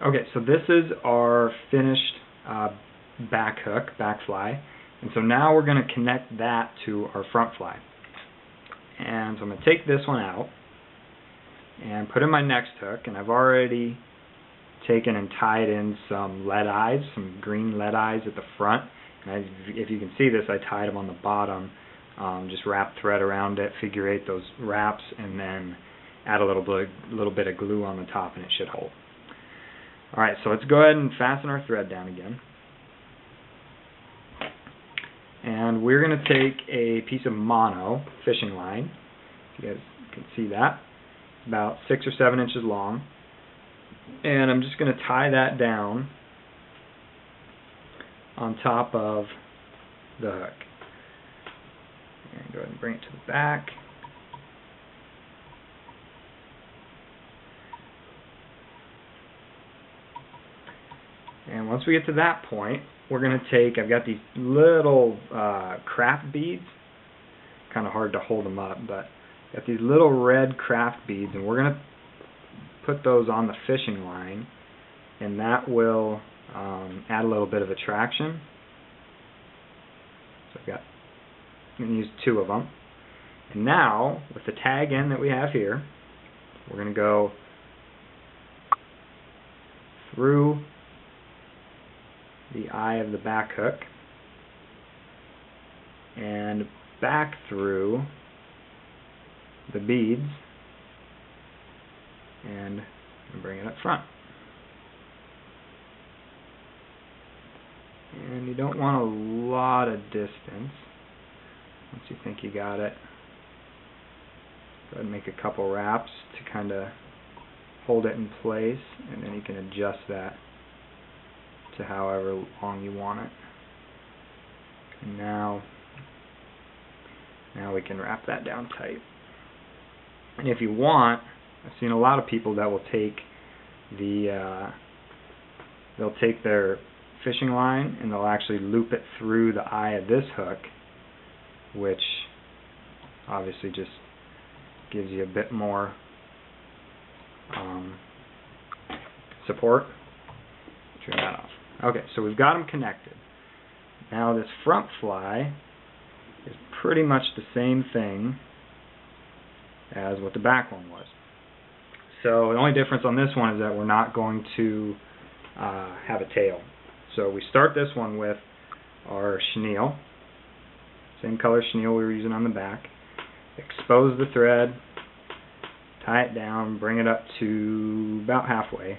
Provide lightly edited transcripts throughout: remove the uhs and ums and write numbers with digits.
Okay, so this is our finished back hook, back fly, and so now we're going to connect that to our front fly. And so I'm going to take this one out and put in my next hook, and I've already taken and tied in some lead eyes, some green lead eyes at the front. And if you can see this, I tied them on the bottom, just wrap thread around it, figure eight those wraps, and then add a little bit of glue on the top, and it should hold. Alright, so let's go ahead and fasten our thread down again. And we're going to take a piece of mono fishing line. You guys can see that. It's about 6 or 7 inches long. And I'm just going to tie that down on top of the hook. And go ahead and bring it to the back. And once we get to that point, we're going to take, I've got these little craft beads. Kind of hard to hold them up, but I've got these little red craft beads, and we're going to put those on the fishing line, and that will add a little bit of attraction. So I'm going to use 2 of them. And now, with the tag end that we have here, we're going to go through the eye of the back hook and back through the beads and bring it up front. And you don't want a lot of distance. Once you think you got it, go ahead and make a couple wraps to kind of hold it in place, and then you can adjust that to however long you want it. And now we can wrap that down tight. And if you want, I've seen a lot of people that will take they'll take their fishing line and they'll actually loop it through the eye of this hook, which obviously just gives you a bit more support. Turn that off. Okay, so we've got them connected. Now this front fly is pretty much the same thing as what the back one was. So the only difference on this one is that we're not going to have a tail. So we start this one with our chenille, same color chenille we were using on the back. Expose the thread, tie it down, bring it up to about halfway.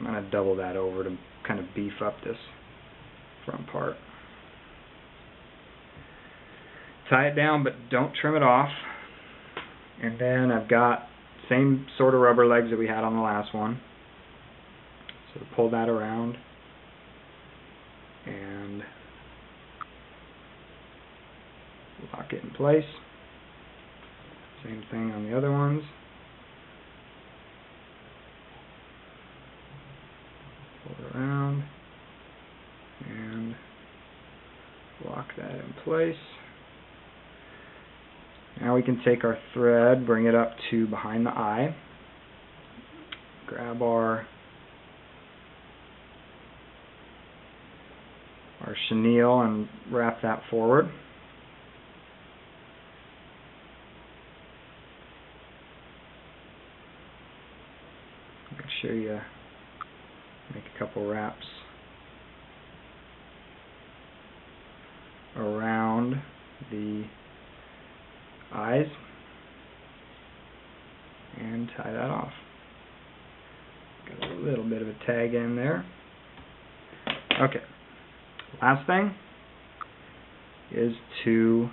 I'm going to double that over to kind of beef up this front part. Tie it down, but don't trim it off. And then I've got same sort of rubber legs that we had on the last one. So pull that around and lock it in place. Same thing on the other ones. Pull it around and lock that in place. Now we can take our thread, bring it up to behind the eye, grab our chenille and wrap that forward. Make sure you make a couple wraps around the eyes and tie that off. Got a little bit of a tag in there. Okay, last thing is to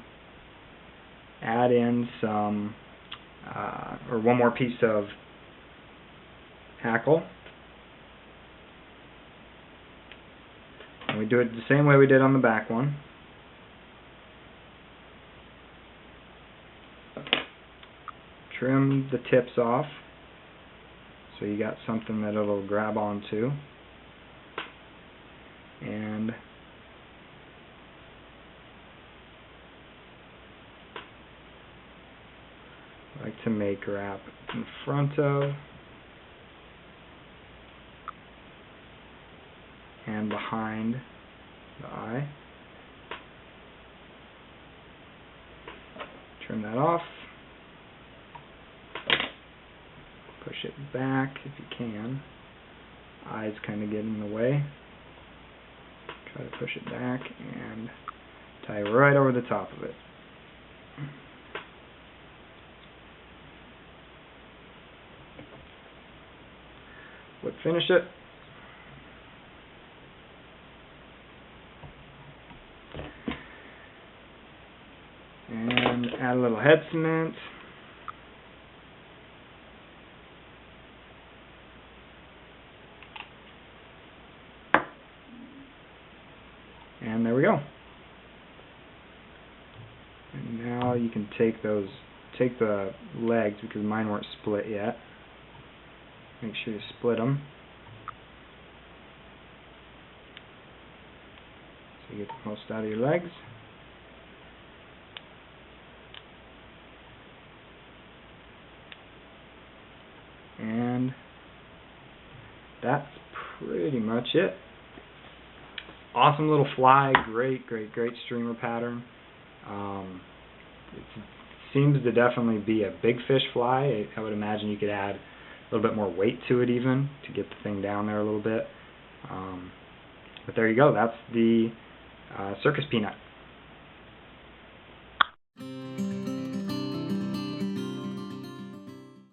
add in some or one more piece of hackle. And we do it the same way we did on the back one. Trim the tips off so you got something that it'll grab onto, and I like to make wrap in front of and behind the eye. Trim that off. Push it back if you can. Eyes kind of get in the way. Try to push it back and tie right over the top of it. Whip finish it. And add a little head cement. And there we go. And now you can take the legs, because mine weren't split yet. Make sure you split them, so you get the most out of your legs. And that's pretty much it. Awesome little fly, great streamer pattern. It seems to definitely be a big fish fly. I would imagine you could add a little bit more weight to it even to get the thing down there a little bit. But there you go, that's the Circus peanut.